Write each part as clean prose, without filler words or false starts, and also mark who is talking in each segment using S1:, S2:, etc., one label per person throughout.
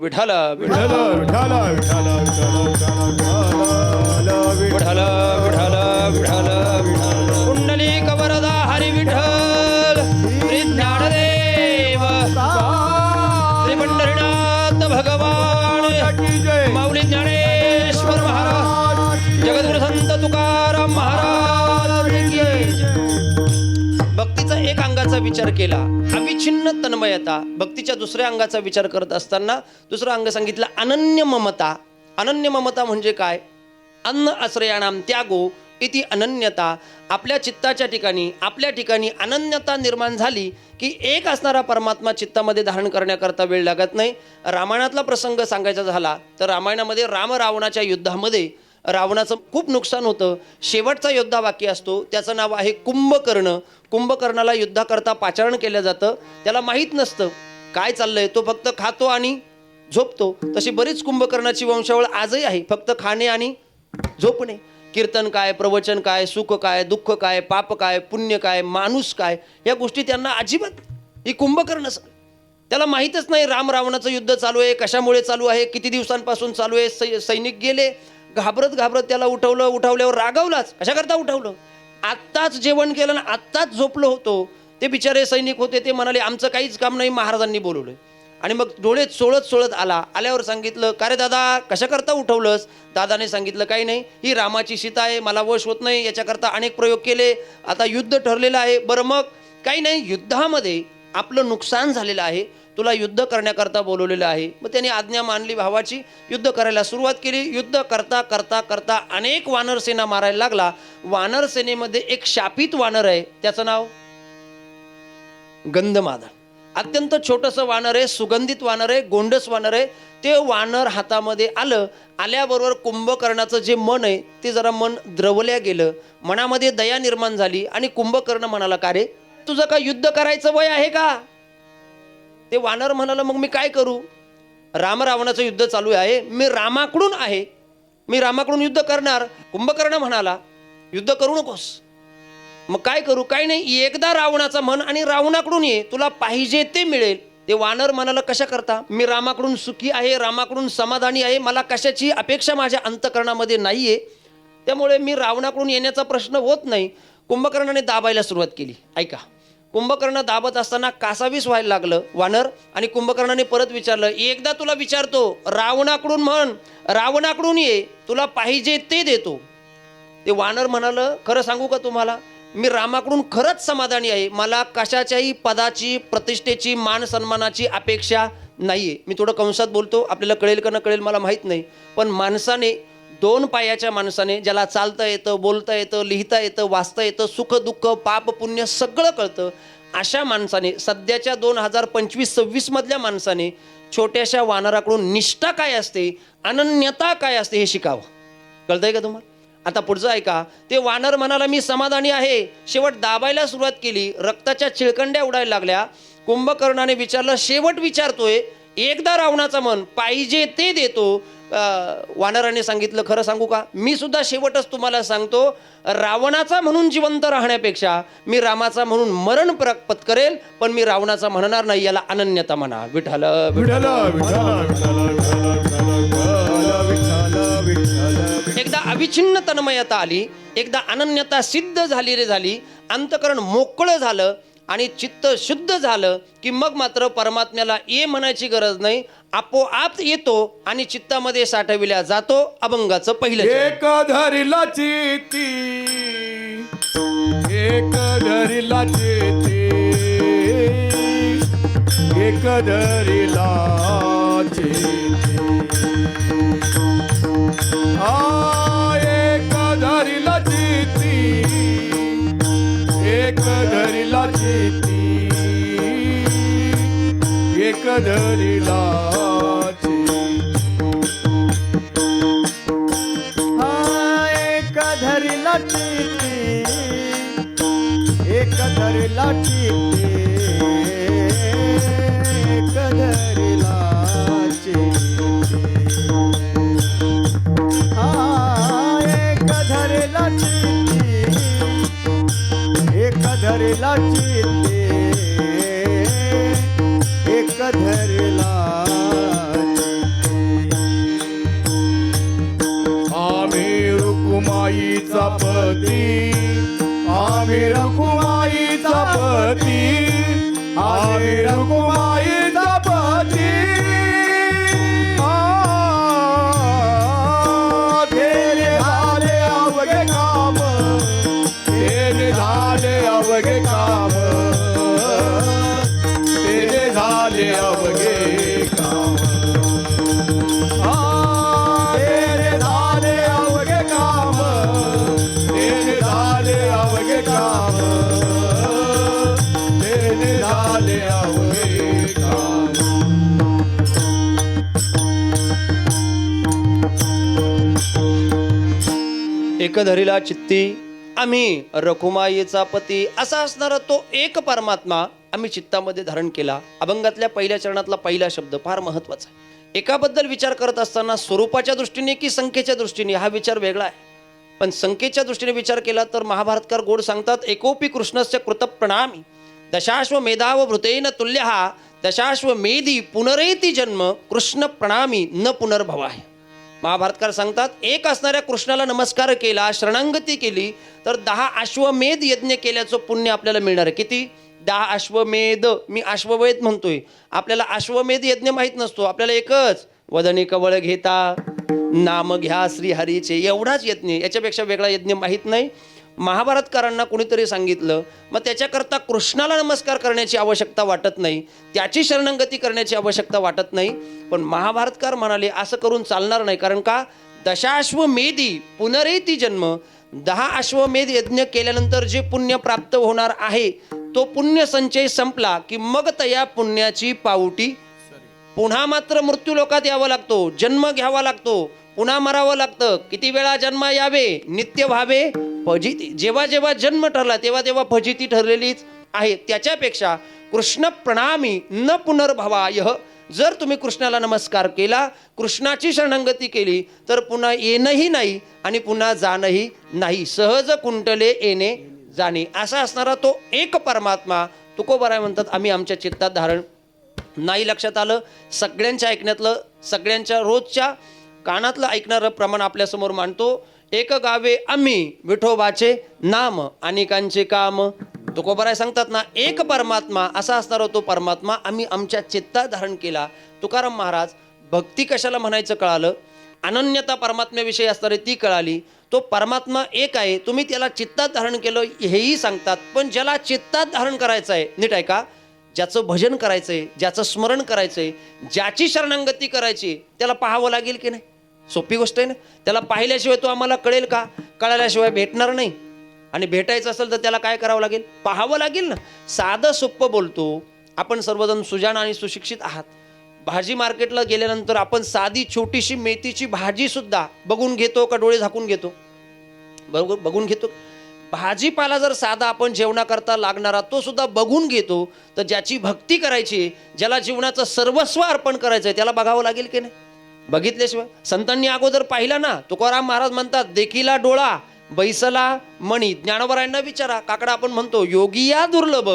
S1: विठाला
S2: विठ्ठल विठ्ठल विठ्ठल
S1: विठाला विठाला विठाला कुंडलिक वरदा हरी विठ्ठल श्री ज्ञानदेव श्री पंढरीनाथ भगवान माऊली ज्ञानेश्वर महाराज जगद्गुरु संत तुकाराम महाराज की जय. भक्तीचा एक अंगाचा विचार केला, अविच्छिन्न तन्मयता. भक्तीच्या दुसऱ्या अंगाचा विचार करत असताना दुसरं अंग सांगितलं अनन्य ममता. अनन्य ममता म्हणजे काय? अन्न आश्रयाणाम त्यागो इति अनन्यता. आपल्या चित्ताच्या ठिकाणी आपल्या ठिकाणी अनन्यता निर्माण झाली की एक असणारा परमात्मा चित्तामध्ये धारण करण्याकरता वेळ लागत नाही. रामायणातला प्रसंग सांगायचा झाला तर रामायणामध्ये राम रावणाच्या युद्धामध्ये रावणाचं खूप नुकसान होतं. शेवटचा योद्धा बाकी असतो, त्याचं नाव आहे कुंभकर्ण. कुंभकर्णाला युद्धाकरता पाचारण केलं जातं. त्याला माहीत नसतं काय चाललंय, तो फक्त खातो आणि झोपतो. तशी बरीच कुंभकर्णाची वंशावळ आजही आहे, फक्त खाणे आणि झोपणे. कीर्तन काय, प्रवचन काय, सुख काय, दुःख काय, पाप काय, पुण्य काय, माणूस काय, या गोष्टी त्यांना अजिबात. ही कुंभकर्ण त्याला माहीतच नाही राम रावणाचं युद्ध चालू आहे, कशामुळे चालू आहे, किती दिवसांपासून चालू आहे. सैनिक गेले, घाबरत घाबरत त्याला उठवल्यावर रागावलाच. कशाकरता उठवलं? आत्ताच जेवण केलं ना आत्ताच झोपलो होतो. ते बिचारे सैनिक होते, ते म्हणाले आमचं काहीच काम नाही, महाराजांनी बोलवलं. आणि मग डोळे चोळत आल्यावर सांगितलं का रे दादा कशाकरता उठवलंस? दादाने सांगितलं काही नाही, ही रामाची सीता आहे, मला वश होत नाही, याच्याकरता अनेक प्रयोग केले, आता युद्ध ठरलेलं आहे. बरं मग काही नाही, युद्धामध्ये आपलं नुकसान झालेलं आहे, तुला युद्ध करण्याकरता बोलवलेलं आहे. मग त्याने आज्ञा मानली भावाची, युद्ध करायला सुरुवात केली. युद्ध करता करता करता अनेक वानर सेना मारायला लागला. वानर सेनेमध्ये एक शापित वानर आहे, त्याचं नाव गंधमादन. अत्यंत छोटंसं वानर आहे, सुगंधित वानर आहे, गोंडस वानर आहे. ते वानर हातामध्ये आल्याबरोबर कुंभकर्णाचं जे मन आहे ते जरा मन द्रवल्या गेलं, मनामध्ये दया निर्माण झाली. आणि कुंभकर्ण म्हणाला का रे तुझं का युद्ध करायचं वय आहे का? ते वानर म्हणाला मग मी काय करू? राम रावणाचं युद्ध चालू आहे, मी रामाकडून आहे, मी रामाकडून युद्ध करणार. कुंभकर्ण म्हणाला युद्ध करू नकोस. मग काय करू? काय नाही, एकदा रावणाचा म्हण आणि रावणाकडून ये, तुला पाहिजे ते मिळेल. ते वानर म्हणाला कशा करता? मी रामाकडून सुखी आहे, रामाकडून समाधानी आहे, मला कशाची अपेक्षा माझ्या अंतकरणामध्ये नाहीये, त्यामुळे मी रावणाकडून येण्याचा प्रश्न होत नाही. कुंभकर्णाने दाबायला सुरुवात केली. ऐका, कुंभकर्ण दाबत असताना कासावीस व्हायला लागलं वानर. आणि कुंभकर्णाने परत विचारलं, एकदा तुला विचारतो, रावणाकडून म्हण, रावणाकडून ये, तुला पाहिजे ते देतो. ते वानर म्हणालं खरं सांगू का तुम्हाला, मी रामाकडून खरंच समाधानी आहे, मला कशाच्याही पदाची, प्रतिष्ठेची, मान सन्मानाची अपेक्षा नाहीये. मी थोडं कंसात बोलतो, आपल्याला कळेल का न कळेल मला माहीत नाही, पण माणसाने, दोन पायाच्या माणसाने, ज्याला चालता येतं, बोलता येतं, लिहिता येतं, वाचता येतं, सुख दुःख पाप पुण्य सगळं कळतं, अशा माणसाने, सध्याच्या 2025-26 मधल्या माणसाने छोट्याशा वानराकडून निष्ठा काय असते, अनन्यता काय असते हे शिकावं. कळतंय का तुम्हाला? आता पुढचं ऐका. ते वानर म्हणाला मी समाधानी आहे. शेवट दाबायला सुरुवात केली, रक्ताच्या चिळकंड्या उडायला लागल्या. कुंभकर्णाने विचारलं, शेवट विचारतोय, एकदा रावणाचं मन, पाहिजे ते देतो. वानराने सांगितलं खरं सांगू का, मी सुद्धा शेवटच तुम्हाला सांगतो, रावणाचा म्हणून जिवंत राहण्यापेक्षा मी रामाचा म्हणून मरण पत्करेल, पण मी रावणाचा म्हणणार नाही. याला अनन्यता म्हणा. विठ्ठल
S2: विठ्ठल
S1: एकदा अविच्छिन्न तन्मयता आली, एकदा अनन्यता सिद्ध झाली रे झाली, अंतकरण मोकळं झालं आणि चित्त शुद्ध झालं की मग मात्र परमात्म्याला ये म्हणायची गरज नाही, आपोआप येतो आणि चित्तामध्ये साठविल्या जातो अभंगाचं पहिलं.
S2: एक धरिला चिती, एक धरिला चिती, एक धरिला चिती, एक धरिला चिती, एक धरिला चिती, एक धरिला
S3: एक धरिला चिती, एक धरिला चिती, एक धरिला चिती, एक धरिला चिती, एक धरिला चिती, एक धरिला
S1: एक धरिला चित्ती आम्ही रखुमाईचा पती असा असणारा तो एक परमात्मा आम्ही चित्तामध्ये धारण केला. अभंगातल्या पहिल्या चरणातला पहिला शब्द फार महत्वाचा आहे. एकाबद्दल विचार करत असताना स्वरूपाच्या दृष्टीने की संख्येच्या दृष्टीने हा विचार वेगळा आहे. पण संख्येच्या दृष्टीने विचार केला तर महाभारतकार गोड सांगतात, एकोपी कृष्णस्य कृत प्रणामी दशाश्वमेधाव भृतेन तुल्य हा दशाश्वमेधी पुनरेती जन्म कृष्ण प्रणामी न पुनर्भवाय. महाभारतकार सांगतात, एक असणाऱ्या कृष्णाला नमस्कार केला, शरणांगती केली तर 10 अश्वमेध यज्ञ केल्याचं पुण्य आपल्याला मिळणार आहे. किती? 10 अश्वमेध. मी अश्वमेध म्हणतोय, आपल्याला अश्वमेध यज्ञ माहीत नसतो. आपल्याला एकच, वदनी कवळ घेता नाम घ्या श्री हरीचे, एवढाच यज्ञ, याच्यापेक्षा वेगळा यज्ञ माहीत नाही. महाभारतकारांना कोणीतरी सांगितलं, मग त्याच्याकरता कृष्णाला नमस्कार करण्याची आवश्यकता वाटत नाही, त्याची शरणागती करण्याची आवश्यकता वाटत नाही. पण महाभारतकार म्हणाले असं करून चालणार नाही. कारण का? दशाश्वमेधी पुनरेती जन्म, 10 अश्वमेध यज्ञ केल्यानंतर जे पुण्य प्राप्त होणार आहे तो पुण्य संचय संपला की मग त्या पुण्याची पावटी पुन्हा मात्र मृत्यू लोकात यावं लागतो, जन्म घ्यावा लागतो, पुन्हा मरावं लागतं. किती वेळा जन्म यावे, नित्य व्हावे फजिती. जेव्हा जेव्हा जन्म ठरला तेव्हा तेव्हा फजिती ठरलेलीच आहे. त्याच्यापेक्षा कृष्ण प्रणामी न पुनर्भवाय, जर तुम्ही कृष्णाला नमस्कार केला, कृष्णाची शरणागती केली तर पुन्हा येणंही नाही आणि पुन्हा जाणंही नाही. सहज कुंटले येणे जाणे असा असणारा तो एक परमात्मा तुकोबाराय म्हणतात आम्ही आमच्या चित्तात धारण नाही. लक्षात आलं? सगळ्यांच्या ऐकण्यातलं, सगळ्यांच्या रोजच्या कानातलं ऐकणारं प्रमाण आपल्यासमोर मांडतो. एक गावे आम्ही विठोबाचे नाम अनेकांचे काम. तुकोबाराय सांगतात ना, एक परमात्मा असा असणारा तो परमात्मा आम्ही आमच्या चित्तात धारण केला. तुकाराम महाराज भक्ती कशाला म्हणायचं कळालं, अनन्यता परमात्म्याविषयी असणारी ती कळाली. तो परमात्मा एक आहे, तुम्ही त्याला चित्तात धारण केलं हेही सांगतात. पण ज्याला चित्तात धारण करायचं आहे, नीट आहे का, ज्याचं भजन करायचंय, ज्याचं स्मरण करायचंय, ज्याची शरणागती करायची, त्याला पाहावं लागेल की नाही? सोपी गोष्ट आहे ना. त्याला पाहिल्याशिवाय तो आम्हाला कळेल का? कळाल्याशिवाय भेटणार नाही. आणि भेटायचं असेल तर त्याला काय करावं लागेल? पाहावं लागेल ना. साधं सोप्पं बोलतो. आपण सर्वजण सुजाण आणि सुशिक्षित आहात. भाजी मार्केटला गेल्यानंतर आपण साधी छोटीशी मेथीची भाजी सुद्धा बघून घेतो का डोळे झाकून घेतो? बरोबर, बघून घेतो. भाजीपाला जर साधा आपण जेवणाकरता लागणारा तो सुद्धा बघून घेतो. तर ज्याची भक्ती करायची, ज्याला जीवनाचं सर्वस्व अर्पण करायचंय, त्याला बघावं लागेल की नाही? बघितल्याशिवाय. संतांनी अगोदर पाहिला ना. तुकाराम महाराज म्हणतात, देखीला डोळा बैसला मणी. ज्ञानोबरायांना विचारा, काकडा आपण म्हणतो योगिया दुर्लभ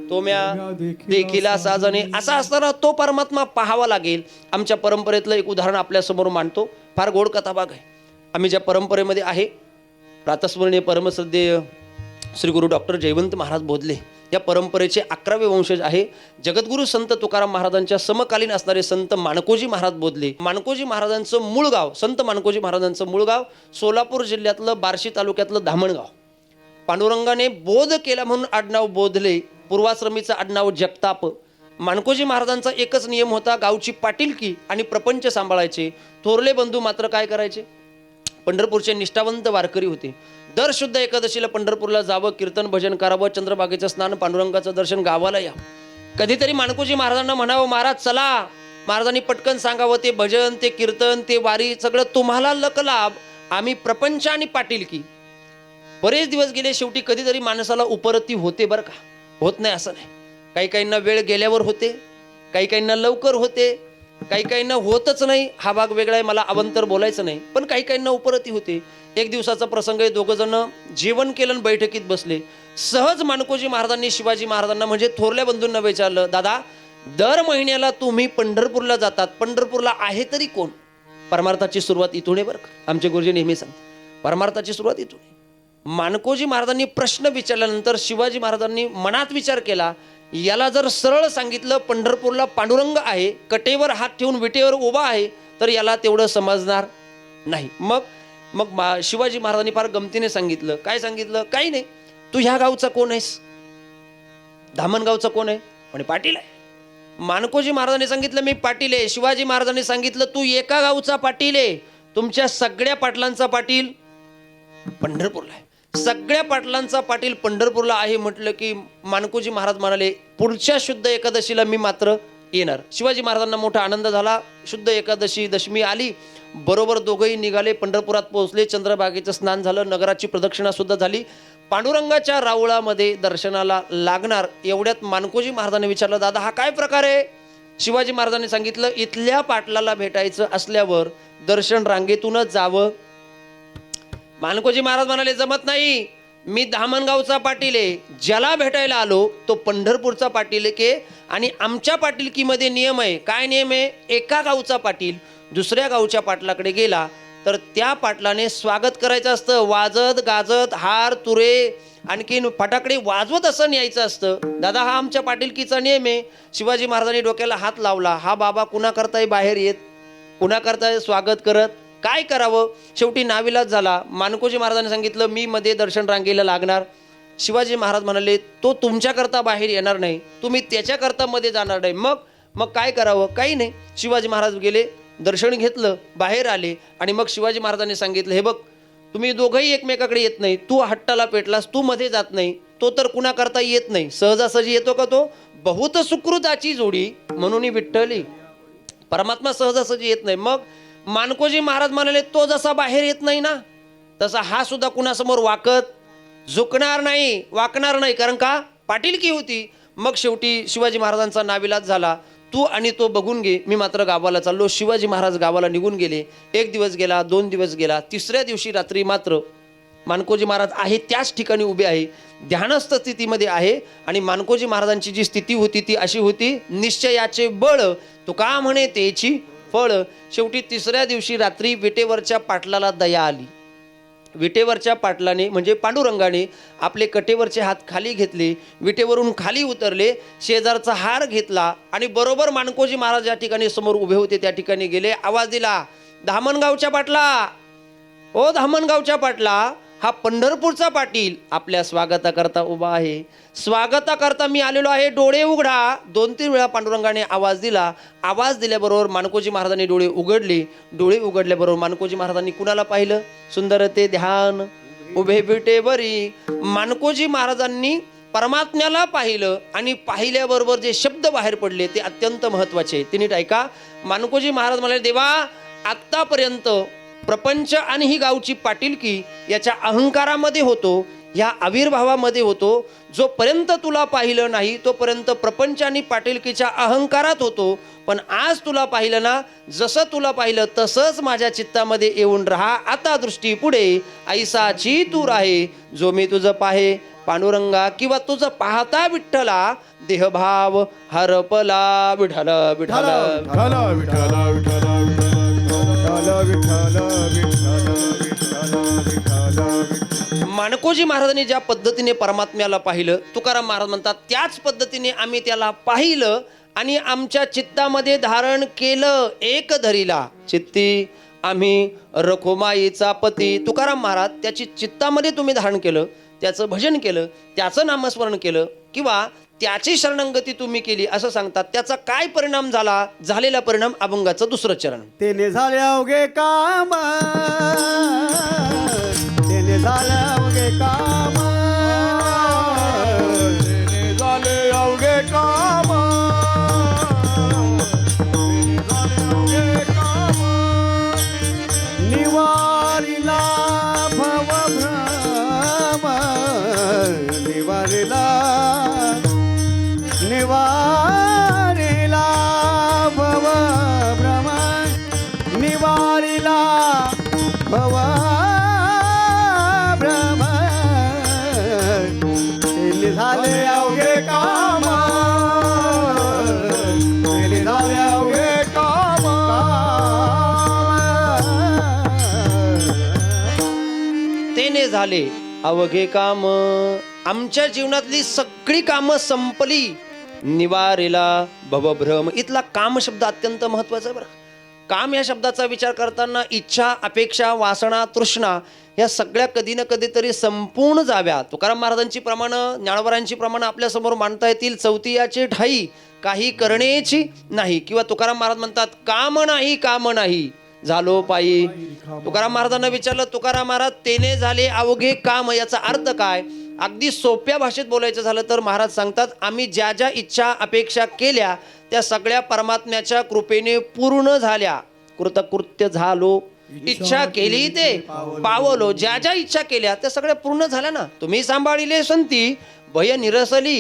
S1: तो म्या देखीला साजणे. असा असताना तो परमात्मा पाहावा लागेल. आमच्या परंपरेतलं एक उदाहरण आपल्या समोर मांडतो. फार गोड कथाभाग आहे. आम्ही ज्या परंपरेमध्ये आहे, प्रातस्मरणीय परमश्रद्धेय श्री गुरु डॉक्टर जयवंत महाराज बोधले या परंपरेचे 11वे वंशज आहे. जगद्गुरु संत तुकाराम महाराजांच्या समकालीन असणारे संत माणकोजी महाराज बोधले. माणकोजी महाराजांचं मूळ गाव, संत माणकोजी महाराजांचं मूळ गाव सोलापूर जिल्ह्यातलं बार्शी तालुक्यातलं धामणगाव. पांडुरंगाने बोध केला म्हणून आडनाव बोधले. पूर्वाश्रमीचं आडनाव जगताप. माणकोजी महाराजांचा एकच नियम होता, गावची पाटीलकी आणि प्रपंच सांभाळायचे. थोरले बंधू मात्र काय करायचे? पंढरपूरचे निष्ठावंत वारकरी होते. दर शुद्ध एकादशीला पंढरपूरला जावं, कीर्तन भजन करावं, चंद्रभागेचं स्नान, पांडुरंगाचं दर्शन, गावाला या. कधीतरी माणकोजी महाराजांना म्हणावं, महाराज चला. महाराजांनी पटकन सांगावं, ते भजन, ते कीर्तन, ते वारी सगळं तुम्हाला लकलाभ, आम्ही प्रपंच आणि पाटीलकी. बरेच दिवस गेले. शेवटी कधीतरी माणसाला उपरती होते बरं का, होत नाही असं नाही. काही काहींना वेळ गेल्यावर होते, काही काहींना लवकर होते, काही काहींना होतच नाही. हा भाग वेगळा आहे, मला अवंतर बोलायचं नाही. पण काही काहींना उपरती होते. एक दिवसाचा प्रसंग आहे. दोघं जण जेवण केलं, बैठकीत बसले. सहज माणकोजी महाराजांनी शिवाजी महाराजांना म्हणजे थोरल्या बंधूंना विचारलं, दादा दर महिन्याला तुम्ही पंढरपूरला जातात, पंढरपूरला आहे तरी कोण? परमार्थाची सुरुवात इथून आहे बरं का. आमचे गुरुजी नेहमी सांगतात, परमार्थाची सुरुवात इथून आहे. माणकोजी महाराजांनी प्रश्न विचारल्यानंतर शिवाजी महाराजांनी मनात विचार केला, याला जर सरळ सांगितलं पंढरपूरला पांडुरंग आहे, कटेवर हात ठेवून विटेवर उभा आहे, तर याला तेवढं समजणार नाही. मग शिवाजी महाराजांनी फार गमतीने सांगितलं. काय सांगितलं? काही नाही, तू ह्या गावचा कोण आहेस? धामणगावचा कोण आहे? म्हणे पाटील आहे. माणकोजी महाराजांनी सांगितलं मी पाटील आहे. शिवाजी महाराजांनी सांगितलं तू एका गावचा पाटील आहे, तुमच्या सगळ्या पाटलांचा पाटील पंढरपूरला आहे. सगळ्या पाटलांचा पाटील पंढरपूरला आहे म्हटलं की माणकोजी महाराज म्हणाले, पुढच्या शुद्ध एकादशीला मी मात्र येणार. शिवाजी महाराजांना मोठा आनंद झाला. शुद्ध एकादशी दशमी आली, बरोबर दोघंही निघाले, पंढरपुरात पोहोचले. चंद्रभागेचं स्नान झालं, नगराची प्रदक्षिणा सुद्धा झाली. पांडुरंगाच्या राऊळामध्ये दर्शनाला लागणार एवढ्यात मानकोजी महाराजांनी विचारलं, दादा हा काय प्रकार आहे? शिवाजी महाराजांनी सांगितलं, इथल्या पाटलाला भेटायचं असल्यावर दर्शन रांगेतूनच जावं. मानकोजी महाराज म्हणाले, जमत नाही, मी धामणगावचा पाटील आहे, ज्याला भेटायला आलो तो पंढरपूरचा पाटील के, आणि आमच्या पाटीलकीमध्ये नियम आहे. काय नियम आहे? एका गावचा पाटील दुसऱ्या गावच्या पाटलाकडे गेला तर त्या पाटलाने स्वागत करायचं असतं. वाजत गाजत हार तुरे आणखीन फटाकडे वाजवत असं न्यायचं असतं. दादा हा आमच्या पाटीलकीचा नियम आहे. शिवाजी महाराजांनी डोक्याला हात लावला. हा बाबा कुणा करताय बाहेर येत, कुणा करताय स्वागत करत, काय करावं? शेवटी नाविलाज झाला. मानकोजी महाराजांनी सांगितलं, मी मध्ये दर्शन रांगेला लागणार. शिवाजी महाराज म्हणाले, तो तुमच्याकरता बाहेर येणार नाही, तुम्ही त्याच्याकरता मध्ये जाणार नाही. मग काय करावं? काही नाही. शिवाजी महाराज गेले, दर्शन घेतलं, बाहेर आले, आणि मग शिवाजी महाराजांनी सांगितलं, हे बघ, तुम्ही दोघंही एकमेकाकडे येत नाही, तू हट्टाला पेटलास, तू मध्ये जात नाही, तो तर कुणा करता येत नाही, सहजासहजी येतो का तो? बहुत सुकृताची जोडी म्हणून विठ्ठली, परमात्मा सहजासहजी येत नाही. मग मानकोजी महाराज म्हणाले, तो जसा बाहेर येत नाही ना, तसा हा सुद्धा कुणासमोर वाकत झुकणार नाही, वाकणार नाही, कारण का पाटीलकी होती. मग शेवटी शिवाजी महाराजांचा नाविलाज झाला. तू आणि तो बघून घे, मी मात्र गावाला चाललो. शिवाजी महाराज गावाला निघून गेले. 1 दिवस गेला, 2 दिवस गेला. 3ऱ्या दिवशी रात्री मात्र मानकोजी महाराज आहे त्याच ठिकाणी उभे आहे, ध्यानस्थ स्थितीमध्ये आहे. आणि मानकोजी महाराजांची जी स्थिती होती ती अशी होती, निश्चयाचे बळ तुका म्हणे तेची फळ. शेवटी 3ऱ्या दिवशी रात्री विटेवरच्या पाटलाला दया आली. विटेवरच्या पाटलाने म्हणजे पांडुरंगाने आपले कटेवरचे हात खाली घेतले, विटेवरून खाली उतरले, शेजारचा हार घेतला आणि बरोबर मानकोजी महाराज या ठिकाणी समोर उभे होते त्या ठिकाणी गेले. आवाज दिला, धामणगावच्या पाटला, ओ धामणगावच्या पाटला, हा पंढरपूरचा पाटील आपल्या स्वागताकरता उभा आहे, स्वागताकरता मी आलेलो आहे, डोळे उघडा. 2-3 वेळा पांडुरंगाने आवाज दिला. आवाज दिल्याबरोबर मानकोजी महाराजांनी डोळे उघडले. डोळे उघडल्याबरोबर मानकोजी महाराजांनी कुणाला पाहिलं? सुंदर ते ध्यान उभे विटेवरी. मानकोजी महाराजांनी परमात्म्याला पाहिलं आणि पाहिल्याबरोबर जे शब्द बाहेर पडले ते अत्यंत महत्वाचे. ते नीट ऐका. मानकोजी महाराज म्हणाले, देवा आत्तापर्यंत प्रपंच आणि ही गावची पाटीलकी याच्या अहंकारामध्ये होतो, ह्या आविर्भावामध्ये होतो. जोपर्यंत तुला पाहिलं नाही तोपर्यंत प्रपंच आणि पाटीलकीच्या अहंकारात होतो. पण आज तुला पाहिलं ना, जसं तुला पाहिलं तसंच माझ्या चित्तामध्ये येऊन राहा. आता दृष्टी पुढे ऐसाची तू राहे, जो मी तुझं पाहे पांडुरंगा, किंवा तुझं पाहता विठ्ठला, देहभाव हरपला. विठ्ठल विठ्ठल
S2: विठ्ठल विठ्ठल विठ्ठल
S1: मानकोजी महाराजांनी ज्या पद्धतीने परमात्म्याला पाहिलं, तुकाराम महाराज म्हणतात त्याच पद्धतीने आम्ही त्याला पाहिलं आणि आमच्या चित्तामध्ये धारण केलं. एक धरीला चित्ती आम्ही रखुमाईचा पती. तुकाराम महाराज त्याची चित्तामध्ये तुम्ही धारण केलं, त्याचं भजन केलं, त्याचं नामस्मरण केलं किंवा त्याची शरणंगती तुम्ही केली असं सांगतात. त्याचा काय परिणाम झाला? झालेला परिणाम अभंगाचं 2रं चरण.
S3: तेने झाले अवघे काम, तेने झाले अवघे काम,
S2: तेने झाले अवघे काम, तेने झाले अवघे काम,
S3: निवारिला भवभ्रम, निवारिला निवारिला भवभ्रम, निवारिला भवभ्रम, तेने झाले अवघे काम, तेने झाले अवघे काम.
S1: तेने झाले अवघे काम, आमच्या जीवनातली सगळी कामं संपली. निवारेला भवभ्रम. इथला काम शब्द अत्यंत महत्वाचा आहे बरं. काम या शब्दाचा विचार करताना इच्छा, अपेक्षा, वासना, तृष्णा या सगळ्या कधी ना कधीतरी संपूर्ण जाव्या. तुकाराम महाराजांची प्रमाणं, ज्ञानोबारांची प्रमाणं आपल्यासमोर मांडता येतील. चौथीयाची ठाई काही करण्याची नाही, किंवा तुकाराम महाराज म्हणतात काम नाही, काम नाही झालो पायी. तुकाराम महाराजांना विचारलं, तुकाराम महाराज तेने झाले अवघे काम याचा अर्थ काय? अगदी सोप्या भाषेत बोलायचं झालं तर महाराज सांगतात, आम्ही ज्या ज्या इच्छा अपेक्षा केल्या त्या सगळ्या परमात्म्याच्या कृपेने पूर्ण झाल्या. कृतकृत्य झालो, इच्छा केली ते पावलो. ज्या ज्या इच्छा केल्या त्या सगळ्या पूर्ण झाल्या ना. तुम्ही सांभाळिले संती भय निरसली.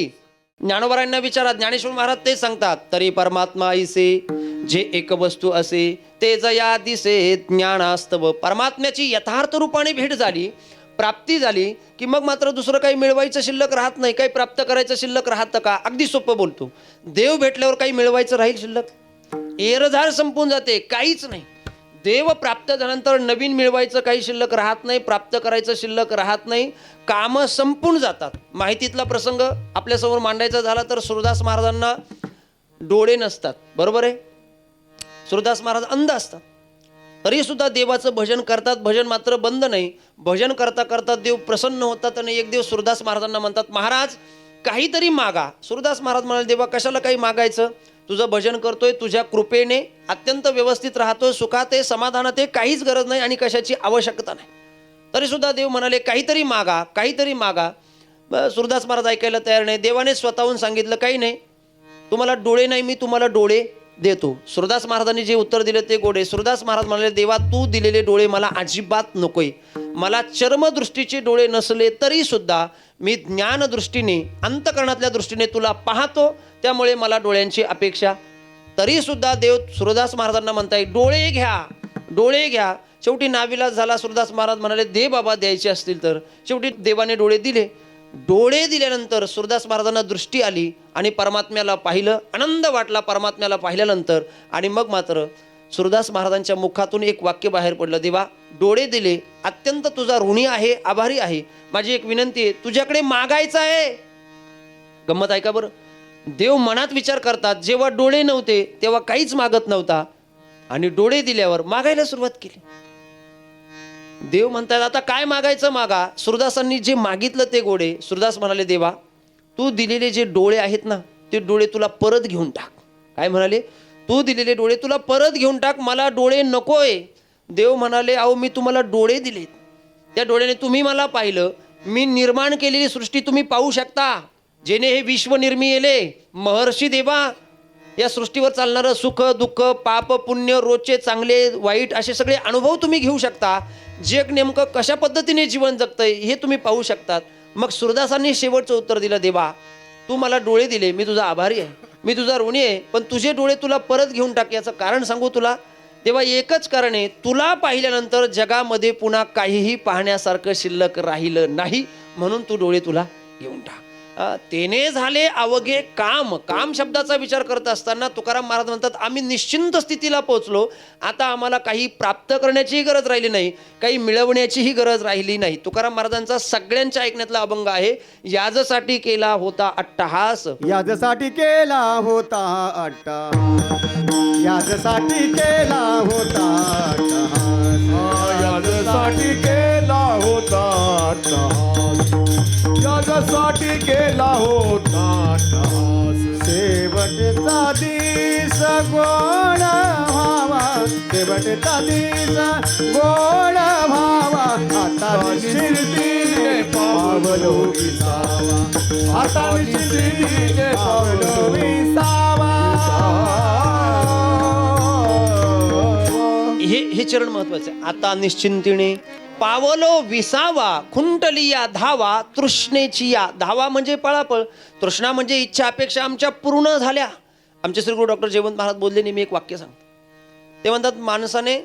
S1: ज्ञानोबरांना विचारा, ज्ञानेश्वर महाराज ते सांगतात, तरी परमात्मा ऐसे जे एक वस्तू असे ते जया दिसे ज्ञानास्तव. परमात्म्याची यथार्थ रूपाने भेट झाली, प्राप्ती झाली की मग मात्र दुसरं काही मिळवायचं शिल्लक राहत नाही. काही प्राप्त करायचं शिल्लक राहतं का? अगदी सोपं बोलतो, देव भेटल्यावर काही मिळवायचं राहील शिल्लक? एरझार संपून जाते, काहीच नाही. देव प्राप्त झाल्यानंतर नवीन मिळवायचं काही शिल्लक राहत नाही, प्राप्त करायचं शिल्लक राहत नाही, कामं संपून जातात. माहितीतला प्रसंग आपल्यासमोर मांडायचा झाला तर सुरदास महाराजांना डोळे नसतात, बरोबर आहे? सुरदास महाराज अंध असतात, तरी सुद्धा देवाचं भजन करतात. भजन मात्र बंद नाही. भजन करता करता देव प्रसन्न होतात आणि एक दिवस सुरदास महाराजांना म्हणतात, महाराज काहीतरी मागा. सुरदास महाराज म्हणाले, देवा कशाला काही मागायचं? तुझं भजन करतोय, तुझ्या कृपेने अत्यंत व्यवस्थित राहतोय, सुखात आहे, समाधानात आहे, काहीच गरज नाही आणि कशाची आवश्यकता नाही. तरी सुद्धा देव म्हणाले, काहीतरी मागा, काहीतरी मागा. सुरदास महाराज ऐकायला तयार नाही. देवाने स्वतःहून सांगितलं, काही नाही, तुम्हाला डोळे नाही, मी तुम्हाला डोळे देतो. सुरदास महाराजांनी जे उत्तर दिले ते गोडे. सुरदास महाराज म्हणाले, देवा तू दिलेले डोळे मला अजिबात नकोय. मला चर्मदृष्टीचे डोळे नसले तरी सुद्धा मी ज्ञानदृष्टीने, अंतकरणातल्या दृष्टीने तुला पाहतो, त्यामुळे मला डोळ्यांची अपेक्षा. तरी सुद्धा देव सुरदास महाराजांना म्हणताय, डोळे घ्या, डोळे घ्या. शेवटी नाविलाज झाला. सुरदास महाराज म्हणाले, दे बाबा, द्यायचे असतील तर. शेवटी देवाने डोळे दिले. डोळे दिल्यानंतर सुरदास महाराजांना दृष्टी आली आणि परमात्म्याला पाहिलं, आनंद वाटला परमात्म्याला पाहिल्यानंतर. आणि मग मात्र सुरदास महाराजांच्या मुखातून एक वाक्य बाहेर पडलं, देवा डोळे दिले, अत्यंत तुझा ऋणी आहे, आभारी आहे. माझी एक विनंती आहे, तुझ्याकडे मागायचं आहे. गंमत ऐका बरं, देव मनात विचार करतात, जेव्हा डोळे नव्हते तेव्हा काहीच मागत नव्हता आणि डोळे दिल्यावर मागायला सुरुवात केली. देव म्हणतात, आता काय मागायचं मागा. सुरदासांनी जे मागितलं ते गोडे. सुरदास म्हणाले, देवा तू दिलेले जे डोळे आहेत ना ते डोळे तुला परत घेऊन टाक. काय म्हणाले? तू दिलेले डोळे तुला परत घेऊन टाक, मला डोळे नकोय. देव म्हणाले, अहो मी तुम्हाला डोळे दिलेत, त्या डोळ्याने तुम्ही मला पाहिलं, मी निर्माण केलेली सृष्टी तुम्ही पाहू शकता, जेणे हे विश्व निर्मिले. महर्षी देवा, या सृष्टीवर चालणारं सुख दुःख पाप पुण्य रोजचे चांगले वाईट असे सगळे अनुभव तुम्ही घेऊ शकता. जग नेमकं कशा पद्धतीने जीवन जगतंय हे तुम्ही पाहू शकतात. मग सुरदासांनी शेवटचं उत्तर दिलं, देवा तू मला डोळे दिले, मी तुझा आभारी आहे, मी तुझा ऋणी आहे, पण तुझे डोळे तुला परत घेऊन टाक. याचं कारण सांगू तुला? तेव्हा एकच कारण आहे, तुला पाहिल्यानंतर जगामध्ये पुन्हा काहीही पाहण्यासारखं शिल्लक राहिलं नाही, म्हणून तू डोळे तुला घेऊन टाक. तेने झाले अवघे काम. काम शब्दाचा विचार करत असताना तुकाराम महाराज म्हणतात, आम्ही निश्चिंत स्थितीला पोहोचलो. आता आम्हाला काही प्राप्त करण्याचीही गरज राहिली नाही, काही मिळवण्याचीही गरज राहिली नाही. तुकाराम महाराजांचा सगळ्यांच्या ऐकण्यातला अभंग आहे, याजसाठी केला होता अट्टहास.
S3: याजसाठी केला होता अट्टहास, याजसाठी केला होता अट्टहास,
S2: यासाठी केला होता अट्टहास, यासाठी केला होता अट्टहास.
S3: शेवटचा दिस गोड भावा, शेवटचा दिस गोड भावा, आता निश्चिंतीने पावलो विसावा,
S2: आता निश्चिंतीने पावलो
S3: विसावा.
S1: हे चरण महत्वाचं आहे. आता निश्चिंतीने पावलो विसावा, खुंटलिया धावा तृष्णेची या. धावा म्हणजे पळापळ, तृष्णा म्हणजे इच्छा अपेक्षा आमच्या पूर्ण झाल्या. आमचे श्रीगुरु डॉक्टर जयवंत महाराज बोलले, नेहमी एक वाक्य सांगतात. ते म्हणतात, माणसाने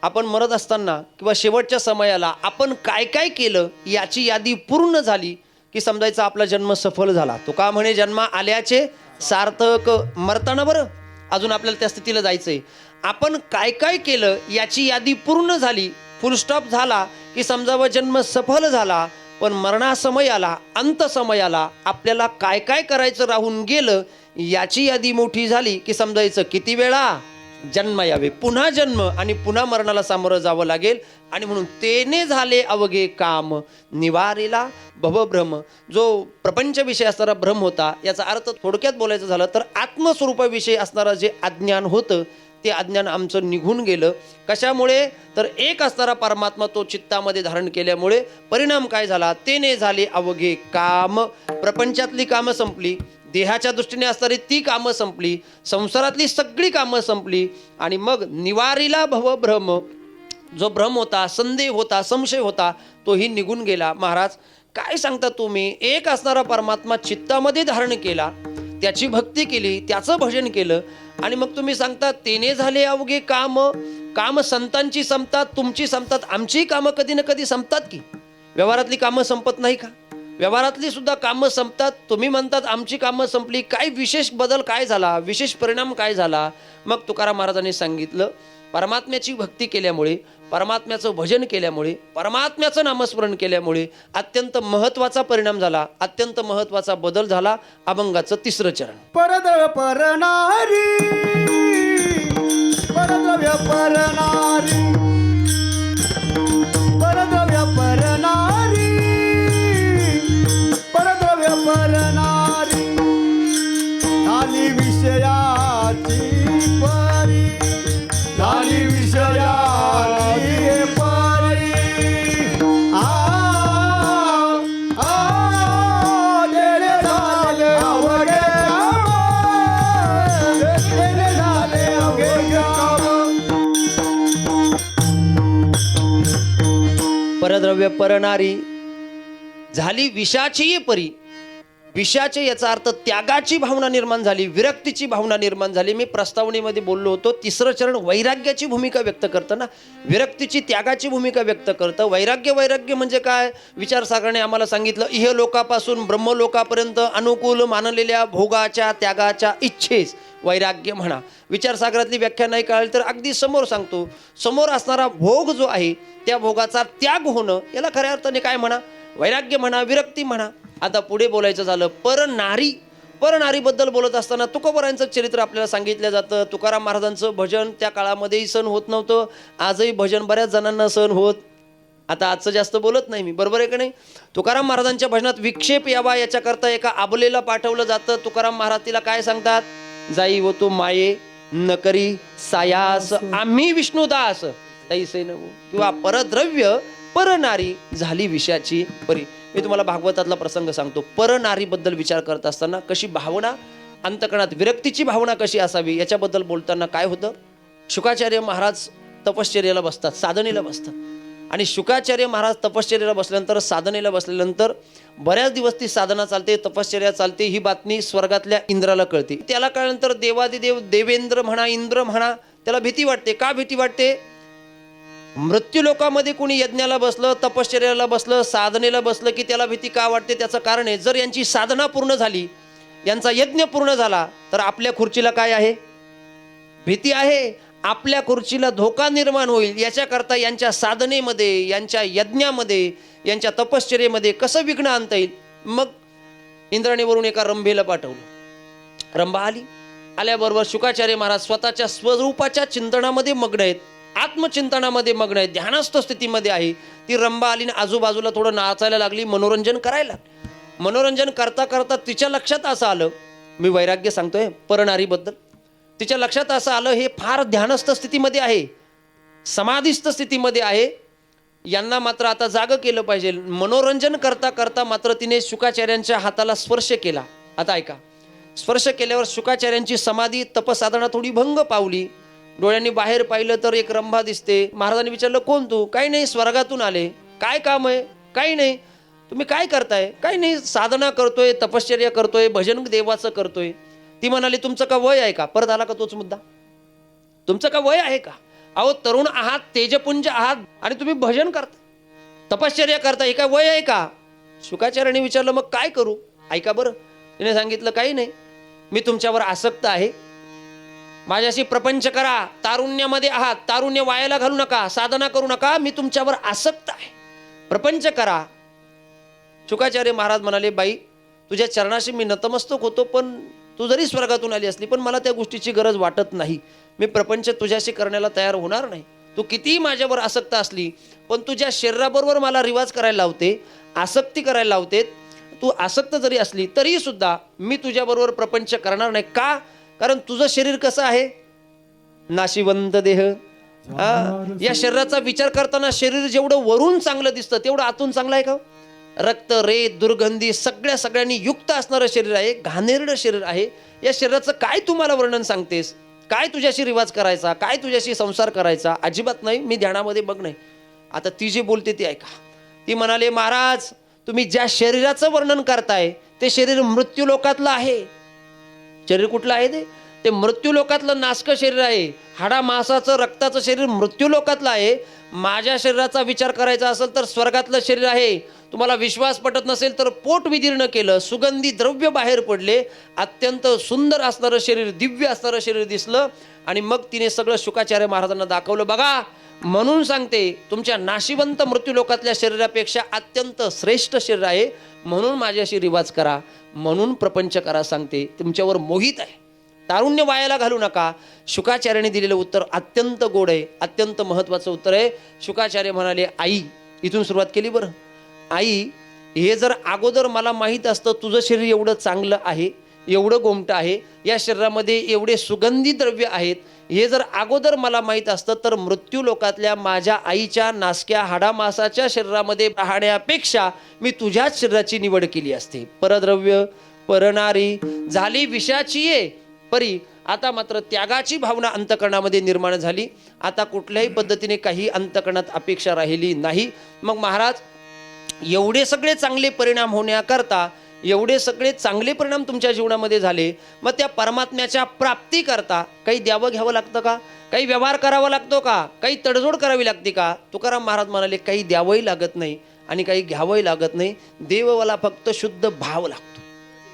S1: आपण मरत असताना किंवा शेवटच्या समयाला आपण काय काय केलं याची यादी पूर्ण झाली की समजायचं आपला जन्म सफल झाला. तो का म्हणे, जन्मा आल्याचे सार्थक. मरताना बरं अजून आपल्याला त्या स्थितीला जायचंय. आपण काय काय केलं याची यादी पूर्ण झाली, फुल स्टॉप झाला की समजावं जन्म सफल झाला. पण मरणासमयाला, अंतसमयाला आपल्याला काय काय करायचं राहून गेलं याची यादी मोठी झाली की समजायचं किती वेळा जन्म यावे, पुन्हा जन्म आणि पुन्हा मरणाला सामोरं जावं लागेल. आणि म्हणून तेने झाले अवघे काम, निवारेला भवभ्रम. जो प्रपंचविषयी असणारा भ्रम होता, याचा अर्थ थोडक्यात बोलायचं झालं तर आत्मस्वरूपाविषयी असणारं जे अज्ञान होतं ते अज्ञान आमचं निघून गेलं. कशामुळे? तर एक असणारा परमात्मा तो चित्तामध्ये धारण केल्यामुळे परिणाम काय झाला? तेने झाले अवघे काम. प्रपंचातली कामं संपली, देहाच्या दृष्टीने असणारी ती कामं संपली, संसारातली सगळी कामं संपली आणि मग निवारीला भवभ्रम. जो भ्रम होता, संदेह होता, संशय होता, तोही निघून गेला. महाराज काय सांगता तुम्ही? एक असणारा परमात्मा चित्तामध्ये धारण केला, त्याची भक्ती केली, त्याचं भजन केलं आणि मग तुम्ही सांगता तेने झाले अवघे काम. काम संतांची संपतात, तुमची संपतात, आमची कामं कधी ना कधी संपतात की? व्यवहारातली कामं संपत नाही का? व्यवहारातली सुद्धा कामं संपतात. तुम्ही म्हणतात आमची कामं संपली. काय विशेष बदल काय झाला? विशेष परिणाम काय झाला? मग तुकाराम महाराजांनी सांगितलं, परमात्म्याची भक्ती केल्यामुळे, परमात्म्याचं भजन केल्यामुळे, परमात्म्याचं नामस्मरण केल्यामुळे अत्यंत महत्त्वाचा परिणाम झाला, अत्यंत महत्त्वाचा बदल झाला. अभंगाचं 3रं चरण.
S3: परद्रव्य परनारी, परद्रव्य परनारी, परद्रव्य परनारी, परद्रव्य परनारी, झाली विषयाची परी, झाली विषयाची परी. देणे झाले अवघे काम, देणे झाले अवघे काम.
S1: परद्रव्य परणारी, झाली विषाची परी. विषाचे याचा अर्थ त्यागाची भावना निर्माण झाली, विरक्तीची भावना निर्माण झाली. मी प्रस्तावनेमध्ये बोललो होतो 3रं चरण वैराग्याची भूमिका व्यक्त करतं ना, विरक्तीची त्यागाची भूमिका व्यक्त करतं. वैराग्य म्हणजे काय? विचारसागराने आम्हाला सांगितलं, इहलोकापासून ब्रह्मलोकापर्यंत अनुकूल मानलेल्या भोगाच्या त्यागाच्या इच्छेस वैराग्य म्हणा. विचारसागरातली व्याख्या नाही कळली तर अगदी समोर सांगतो, समोर असणारा भोग जो आहे त्या भोगाचा त्याग होणं, याला खऱ्या अर्थाने काय म्हणा? वैराग्य म्हणा, विरक्ती म्हणा. आता पुढे बोलायचं झालं परनारी. परनारीबद्दल बोलत असताना तुकोबारायांचं चरित्र आपल्याला सांगितलं जातं. तुकाराम महाराजांचं भजन त्या काळामध्येही सण होत नव्हतं, आजही भजन बऱ्याच जणांना सण होत. आता आजचं जास्त बोलत नाही मी, बरोबर आहे का नाही? तुकाराम महाराजांच्या भजनात विक्षेप यावा याच्याकरता एका आबलेला पाठवलं जातं. तुकाराम महाराज तिला काय सांगतात? जाई व तो माये न करी सायास, आम्ही विष्णुदास तैसे नवो. किंवा परद्रव्य परनारी, झाली विषयाची परी. मी तुम्हाला भागवतातला प्रसंग सांगतो. परनारीबद्दल विचार करत असताना कशी भावना अंतकरणात, विरक्तीची भावना कशी असावी याच्याबद्दल बोलताना काय होतं? शुकाचार्य महाराज तपश्चर्याला बसतात, साधनेला बसतात. आणि शुकाचार्य महाराज तपश्चर्याला बसल्यानंतर, साधनेला बसल्यानंतर बऱ्याच दिवस ती साधना चालते, तपश्चर्या चालते. ही बातमी स्वर्गातल्या इंद्राला कळते. त्याला कळल्यानंतर देवादिदेव देवेंद्र म्हणा, इंद्र म्हणा, त्याला भीती वाटते. का भीती वाटते? मृत्यू लोकामध्ये कोणी यज्ञाला बसलं, तपश्चर्याला बसलं, साधनेला बसलं की त्याला भीती का वाटते? त्याचं कारण आहे, जर यांची साधना पूर्ण झाली, यांचा यज्ञ पूर्ण झाला तर आपल्या खुर्चीला काय आहे? भीती आहे. आपल्या खुर्चीला धोका निर्माण होईल याच्याकरता यांच्या साधनेमध्ये, यांच्या यज्ञामध्ये, यांच्या तपश्चर्येमध्ये कसं विघ्न आणता येईल? मग इंद्राने वरून एका रंभेला पाठवलं. रंभा आली. आल्याबरोबर शुकाचार्य महाराज स्वतःच्या स्वरूपाच्या चिंतनामध्ये मग्न आहेत, आत्मचिंतनामध्ये मग्न आहेत, ध्यानस्थ स्थितीमध्ये आहे. ती रंभा आली आणि आजूबाजूला थोडं नाचायला लागली, मनोरंजन करायला. मनोरंजन करता करता तिच्या लक्षात असं आलं, मी वैराग्य सांगतोय परनारीबद्दल, तिच्या लक्षात असं आलं हे फार ध्यानस्थ स्थितीमध्ये आहे, समाधिस्थ स्थितीमध्ये आहे, यांना मात्र आता जागं केलं पाहिजे. मनोरंजन करता करता मात्र तिने शुकाचार्यांच्या हाताला स्पर्श केला. आता ऐका, स्पर्श केल्यावर शुकाचार्यांची समाधी तपसाधना थोडी भंग पावली. डोळ्यांनी बाहेर पाहिलं तर एक रंभा दिसते. महाराजांनी विचारलं, कोण तू? काही नाही, स्वर्गातून आले. काय काम आहे? काही नाही. तुम्ही काय करताय? काही नाही, साधना करतोय, तपश्चर्या करतोय, भजन देवाचं करतोय. ती म्हणाली, तुमचं का वय आहे का? परत आला का तोच मुद्दा, तुमचं का वय आहे का? अहो तरुण आहात, तेजपुंज आहात आणि तुम्ही भजन करता, तपश्चर्या करता, हे काय वय आहे का? शुकाचार्याने विचारलं, मग काय करू? ऐका बरं. तिने सांगितलं, काही नाही, मी तुमच्यावर आसक्त आहे, माझ्याशी प्रपंच करा. तारुण्यामध्ये आहात, तारुण्य वायाला घालू नका, साधना करू नका, मी तुमच्यावर आसक्त आहे, प्रपंच करा. शुकाचार्य महाराज म्हणाले, बाई तुझ्या चरणाशी मी नतमस्तक होतो, पण तू जरी स्वर्गातून आली असली पण मला त्या गोष्टीची गरज वाटत नाही. मी प्रपंच तुझ्याशी करण्याला तयार होणार नाही. तू कितीही माझ्यावर आसक्त असली पण तुझ्या शरीराबरोबर मला रिवाज करायला लावते, आसक्ती करायला लावते. तू आसक्त जरी असली तरी सुद्धा मी तुझ्याबरोबर प्रपंच करणार नाही. का? कारण तुझं शरीर कसं आहे? नाशिवंत देह. या शरीराचा विचार करताना शरीर जेवढं वरून चांगलं दिसतं तेवढं आतून चांगलं आहे का? रक्त, रेत, दुर्गंधी सगळ्यांनी युक्त असणारं शरीर आहे, घाणेरडं शरीर आहे. या शरीराचं काय तुम्हाला वर्णन सांगतेस? काय तुझ्याशी रिवाज करायचा, काय तुझ्याशी संसार करायचा? अजिबात नाही, मी ध्यानामध्ये बघ नाही. आता ती जी बोलते ती ऐका. ती म्हणाले, महाराज तुम्ही ज्या शरीराचं वर्णन करताय ते शरीर मृत्यू लोकातलं आहे. शरीर कुठलं आहे ते? ते मृत्यू लोकातलं नासकं शरीर आहे. हाडा मांसाचं रक्ताचं शरीर मृत्यू लोकातलं आहे. माझ्या शरीराचा विचार करायचा असेल तर स्वर्गातलं शरीर आहे. तुम्हाला विश्वास पटत नसेल तर पोट विदीर्ण केलं, सुगंधी द्रव्य बाहेर पडले, अत्यंत सुंदर असणारं शरीर, दिव्य असणारं शरीर दिसलं. आणि मग तिने सगळं शुकाचार्य महाराजांना दाखवलं. बघा, म्हणून सांगते तुमच्या नाशिवंत मृत्यू लोकातल्या शरीरापेक्षा अत्यंत श्रेष्ठ शरीर आहे. म्हणून माझ्याशी रिवाज करा, म्हणून प्रपंच करा. सांगते तुमच्यावर मोहित आहे. तारुण्य वायाला घालू नका. शुकाचार्याने दिलेलं उत्तर अत्यंत गोड आहे, अत्यंत महत्वाचं उत्तर आहे. शुकाचार्य म्हणाले, आई, इथून सुरुवात केली बरं. आई, हे जर अगोदर मला माहीत असतं तुझं शरीर एवढं चांगलं आहे, एवढं गोमटं आहे, या शरीरामध्ये एवढे सुगंधी द्रव्य आहेत, हे जर अगोदर मला माहीत असतं तर मृत्यू लोकातल्या माझ्या आईच्या नासक्या हाडामासाच्या शरीरामध्ये राहण्यापेक्षा मी तुझ्याच शरीराची निवड केली असते. परद्रव्य, परनारी झाली विषाची ये परी. आता मात्र त्यागाची भावना अंतकरणामध्ये निर्माण झाली. आता कुठल्याही पद्धतीने काही अंतकरणात अपेक्षा राहिली नाही. मग महाराज, एवढे सगळे चांगले परिणाम होण्याकरता, एवढे सगळे चांगले परिणाम तुमच्या जीवनामध्ये झाले, मग त्या परमात्म्याच्या प्राप्ती करता काही द्यावं घ्यावं लागतं का? काही व्यवहार करावा लागतो का? काही तडजोड करावी लागते का? तुकाराम महाराज म्हणाले, काही द्यावंही लागत नाही आणि काही घ्यावंही लागत नाही. देववाला फक्त शुद्ध भाव लागतो.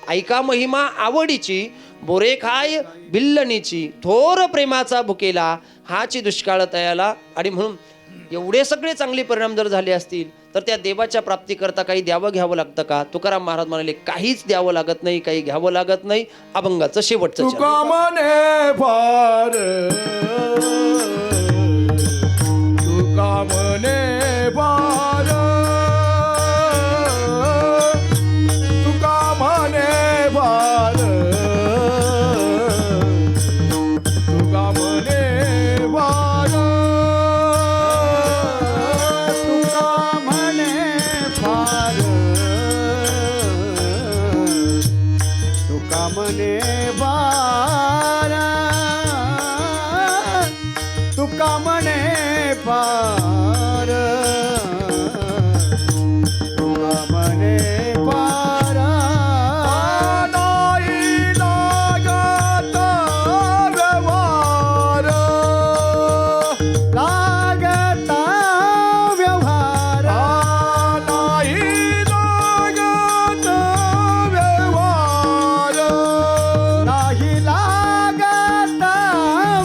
S1: ऐका महिमा आवडीची, बोरे खाय बिल्लणीची, थोर प्रेमाचा भुकेला, हाची दुष्काळ तयाला. आणि म्हणून एवढे सगळे चांगले परिणाम जर झाले असतील तर त्या देवाच्या प्राप्तीकरता काही द्यावं घ्यावं लागतं का? तुकाराम महाराज म्हणाले, काहीच द्यावं लागत नाही, काही घ्यावं लागत नाही. अभंगाचं शेवटचं चरण.
S2: तुका म्हणे फार, तुका म्हणे फार, तुका म्हणे फार, तुका म्हणे फार,
S3: तुका म्हणे फार, तुका म्हणे फार, तुका म्हणे फार, तुका म्हणे फार.
S2: नाही लागत व्यवहार,
S3: लागता व्यवहार,
S2: नाही लागत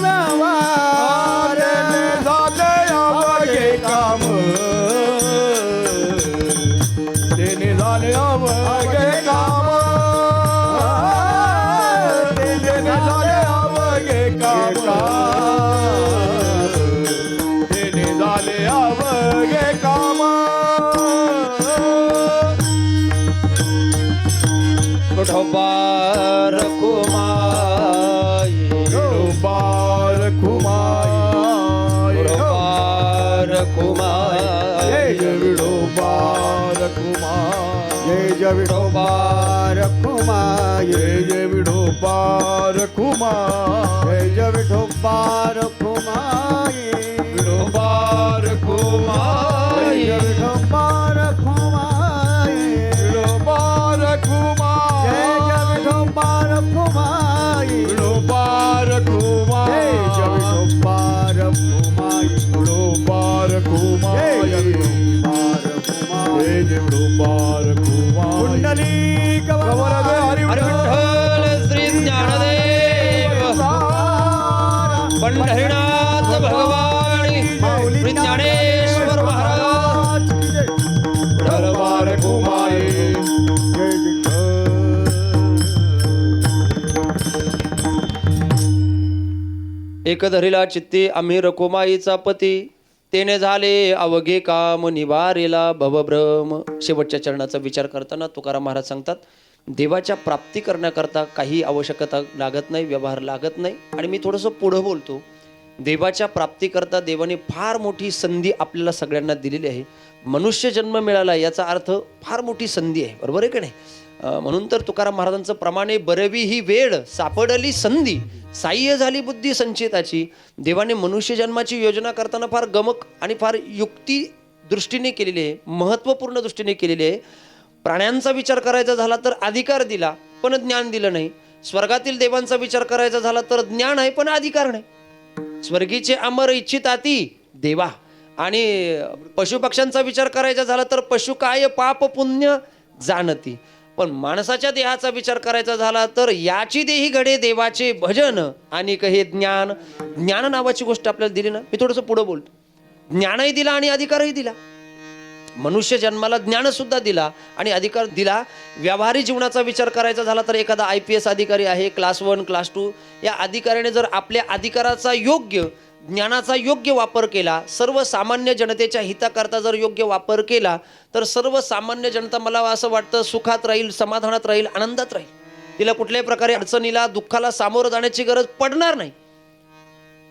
S2: व्यवहार,
S3: नाही लागता व्यवहार.
S2: तेने झाले अवघे काम, तेने झाले अवघे काम, तेने झाले अवघे काम.
S1: विठोबार कुमाई,
S2: विठोबार कुमाई,
S1: विठोबार कुमाई,
S2: जय विठोबार कुमाई,
S3: जय विठोबार कुमाई,
S2: जय विठोबार कुमाई,
S3: जय विठोबार कुमाई,
S2: विठोबार कुमाई,
S3: जय विठोबार कुमाई,
S2: विठोबार कुमाई,
S3: जय विठोबार कुमाई,
S2: विठोबार कुमाई,
S3: जय विठोबार कुमाई,
S2: विठोबार कुमाई,
S3: जय विठोबार कुमाई.
S2: जय विठोबार कुमाई.
S3: कुंडली
S2: कवर दे हरी
S1: हरी विठ्ठल श्री ज्ञानदेव पंढरीनाथ भगवान श्री ज्ञानेश्वर महाराज.
S2: दरबार कुमाई.
S3: जय
S1: एक धरिला चित्ती आम्ही रकुमाईचा पती, तेने झाले अवघे काम निवारेला भवभ्रम. शेवटच्या चरणाचा विचार करताना तुकाराम महाराज सांगतात, देवाच्या प्राप्ती करण्याकरता काही आवश्यकता लागत नाही, व्यवहार लागत नाही. आणि मी थोडंसं पुढं बोलतो, देवाच्या प्राप्तीकरता देवाने फार मोठी संधी आपल्याला सगळ्यांना दिलेली आहे. मनुष्य जन्म मिळाला याचा अर्थ फार मोठी संधी आहे, बरोबर आहे की नाही? म्हणून तर तुकाराम महाराजांचं प्रमाणे बरवी ही वेळ सापडली संधी, साह्य झाली बुद्धी संचिताची. देवाने मनुष्य जन्माची योजना करताना फार गमक आणि फार युक्ती दृष्टीने केलेली आहे, महत्त्वपूर्ण दृष्टीने केलेली आहे. प्राण्यांचा विचार करायचा झाला तर अधिकार दिला पण ज्ञान दिलं नाही. स्वर्गातील देवांचा विचार करायचा झाला तर ज्ञान आहे पण अधिकार नाही. स्वर्गीचे अमर इच्छिताती देवा आणि पशुपक्ष्यांचा विचार करायचा झाला तर पशु काय पाप पुण्य जाणती. पण माणसाच्या देहाचा विचार करायचा झाला तर याची देही घडे देवाचे भजन आणि हे ज्ञान. ज्ञान नावाची गोष्ट आपल्याला दिली ना. मी थोडंसं पुढं बोलतो. ज्ञानही दिला आणि अधिकारही दिला. मनुष्य जन्माला ज्ञान सुद्धा दिला आणि अधिकार दिला. व्यावहारिक जीवनाचा विचार करायचा झाला तर एखादा IPS अधिकारी आहे, क्लास 1 क्लास 2 या अधिकाऱ्याने जर आपल्या अधिकाराचा योग्य ज्ञानाचा योग्य वापर केला, सर्वसामान्य जनतेच्या हिताकरता जर योग्य वापर केला तर सर्वसामान्य जनता मला असं वाटतं सुखात राहील, समाधानात राहील, आनंदात राहील. तिला कुठल्याही प्रकारे अडचणीला दुःखाला सामोरं जाण्याची गरज पडणार नाही.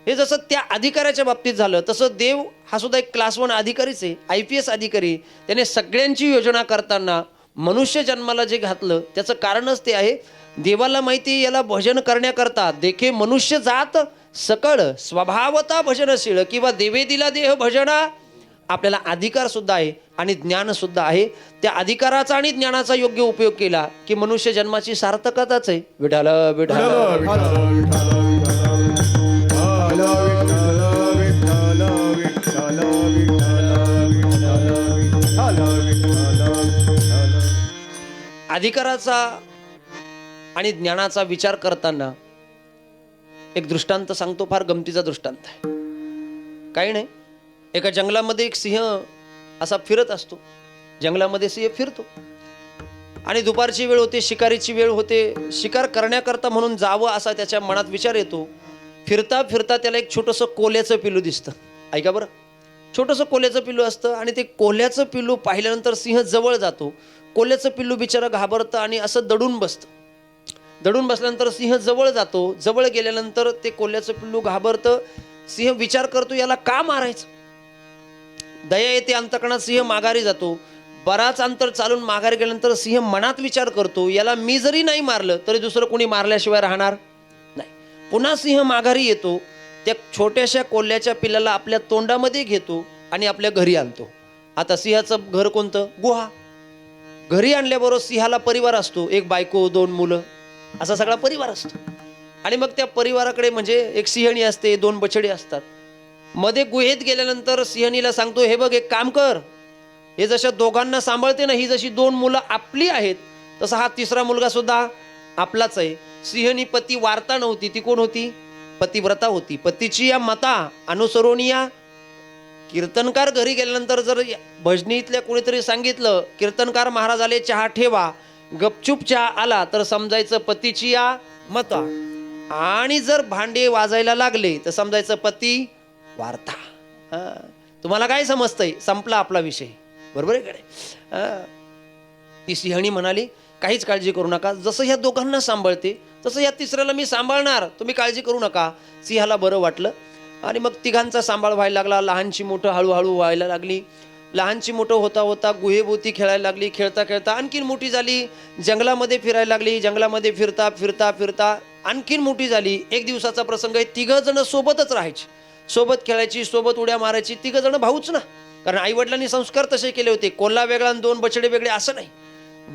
S1: हे जसं त्या अधिकाऱ्याच्या बाबतीत झालं तसं देव हा सुद्धा एक क्लास 1 अधिकारीच आहे, IPS अधिकारी. त्याने सगळ्यांची योजना करताना मनुष्य जन्माला जे घातलं त्याचं कारणच ते आहे. देवाला माहिती याला भजन करण्याकरता देखे मनुष्य जात सकळ स्वभावता भजनशील किंवा देवे दिला देह भजना. आपल्याला अधिकार सुद्धा आहे आणि ज्ञान सुद्धा आहे. त्या अधिकाराचा आणि ज्ञानाचा योग्य उपयोग केला की मनुष्य जन्माची सार्थकताच आहे. विठाल विठाल अधिकाराचा आणि ज्ञानाचा विचार करताना एक दृष्टांत सांगतो, फार गमतीचा दृष्टांत आहे. काही नाही, एका जंगलामध्ये एक सिंह असा फिरत असतो. जंगलामध्ये सिंह फिरतो आणि दुपारची वेळ होते, शिकारीची वेळ होते. शिकार करण्याकरता म्हणून जावं असा त्याच्या मनात विचार येतो. फिरता फिरता त्याला एक छोटंसं कोल्याचं पिल्लू दिसतं. ऐका बरं, छोटंसं कोल्याचं पिल्लू असतं आणि ते कोल्याचं पिल्लू पाहिल्यानंतर सिंह जवळ जातो. कोल्याचं पिल्लू बिचारा घाबरतं आणि असं दडून बसतं. दडून बसल्यानंतर सिंह जवळ जातो. जवळ गेल्यानंतर ते कोल्याचं पिल्लू घाबरतं. सिंह विचार करतो याला का मारायचं. दया येते अंतकरणात, सिंह माघारी जातो. बराच अंतर चालून माघारी गेल्यानंतर सिंह मनात विचार करतो याला मी जरी नाही मारलं तरी दुसरं कोणी मारल्याशिवाय राहणार नाही. पुन्हा सिंह माघारी येतो. त्या छोट्याशा कोल्ह्याच्या पिल्लाला आपल्या तोंडामध्ये घेतो आणि आपल्या घरी आणतो. आता सिंहाचं घर कोणतं? गुहा. घरी आणल्याबरोबर सिंहाला परिवार असतो, एक बायको 2 मुलं असा सगळा परिवार असतो. आणि मग त्या परिवाराकडे म्हणजे एक सिंहणी असते, 2 बछडे असतात. मध्ये गुहेत गेल्यानंतर सिंहणीला सांगतो हे बघ एक काम कर, हे जशा दोघांना सांभाळते ना, ही जशी 2 मुलं आपली आहेत तसा हा 3रा मुलगा सुद्धा आपलाच आहे. सिंहणी पती वार्ता नव्हती, ती कोण होती? पतिव्रता होती. पतीची या मता अनुसरून या कीर्तनकार घरी गेल्यानंतर जर भजनीतल्या कोणीतरी सांगितलं कीर्तनकार महाराज आले चहा ठेवा, गपचूप चहा आला तर समजायचं पतीची या मता. आणि जर भांडे वाजायला लागले तर समजायचं पती वार्ता. तुम्हाला काय समजतंय? संपला आपला विषय, बरोबर आहे कडे. ती सिंहणी म्हणाली काहीच काळजी करू नका, जसं ह्या दोघांना सांभाळते तसं या 3ऱ्याला मी सांभाळणार, तुम्ही काळजी करू नका. सिंहाला बरं वाटलं आणि मग तिघांचा सांभाळ व्हायला लागला. लहानची मोठं हळूहळू व्हायला लागली. लहानची मोठं होता होता गुहेभोवती खेळायला लागली. खेळता खेळता आणखीन मोठी झाली. जंगलामध्ये फिरायला लागली. जंगलामध्ये फिरता फिरता फिरता आणखीन मोठी झाली. एक दिवसाचा प्रसंग आहे. 3 जण सोबतच राहायची, सोबत खेळायची, सोबत उड्या मारायची. 3 जण भाऊच ना, कारण आईवडिलांनी संस्कार तसे केले होते. कोल्हा वेगळा आणि 2 बछडे वेगळे असं नाही.